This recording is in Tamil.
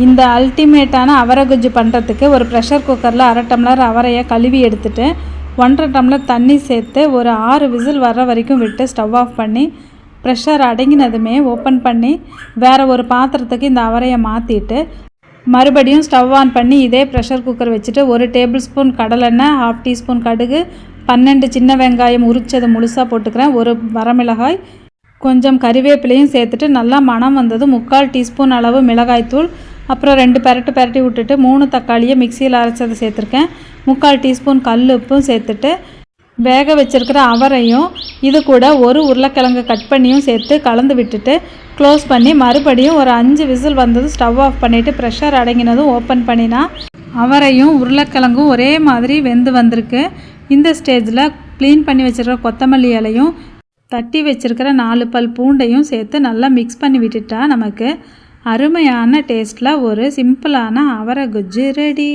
இந்த அல்டிமேட்டான அவரை குஜ்ஜு பண்ணுறதுக்கு ஒரு ப்ரெஷர் குக்கரில் 1/2 டம்ளர் அவரையை கழுவி எடுத்துகிட்டு 1/2 டம்ளர் தண்ணி சேர்த்து ஒரு 6 விசில் வர்ற வரைக்கும் விட்டு ஸ்டவ் ஆஃப் பண்ணி ப்ரெஷர் அடங்கினதுமே ஓப்பன் பண்ணி வேறு ஒரு பாத்திரத்துக்கு இந்த அவரையை மாற்றிட்டு மறுபடியும் ஸ்டவ் ஆன் பண்ணி இதே ப்ரெஷர் குக்கர் வச்சுட்டு 1 டேபிள் ஸ்பூன் கடலெண்ணெய், 1/2 டீஸ்பூன் கடுகு, 12 சின்ன வெங்காயம் உரிச்சதை முழுசாக போட்டுக்கிறேன், 1 வரமிளகாய், கொஞ்சம் கறிவேப்பிலையும் சேர்த்துட்டு நல்லா மணம் வந்தது 3/4 டீஸ்பூன் அளவு மிளகாய்த்தூள், அப்புறம் 2 பெரட்டி விட்டுட்டு 3 தக்காளியை மிக்சியில் அரைச்சதை சேர்த்துருக்கேன், 3/4 டீஸ்பூன் கல் உப்பும் சேர்த்துட்டு வேக வச்சுருக்கிற அவரையும் இது கூட 1 உருளைக்கிழங்கு கட் பண்ணியும் சேர்த்து கலந்து விட்டுட்டு க்ளோஸ் பண்ணி மறுபடியும் ஒரு 5 விசில் வந்தது ஸ்டவ் ஆஃப் பண்ணிவிட்டு ப்ரெஷர் அடங்கினதும் ஓப்பன் பண்ணினா அவரையும் உருளைக்கிழங்கும் ஒரே மாதிரி வெந்து வந்திருக்கு. இந்த ஸ்டேஜில் க்ளீன் பண்ணி வச்சுருக்கிற கொத்தமல்லி இலையும் தட்டி வச்சுருக்கிற 4 பல் பூண்டையும் சேர்த்து நல்லா மிக்ஸ் பண்ணி விட்டுட்டா நமக்கு அருமையான டேஸ்ட்டில் ஒரு சிம்பிளான அவரை குஜ்ஜு ரெடி.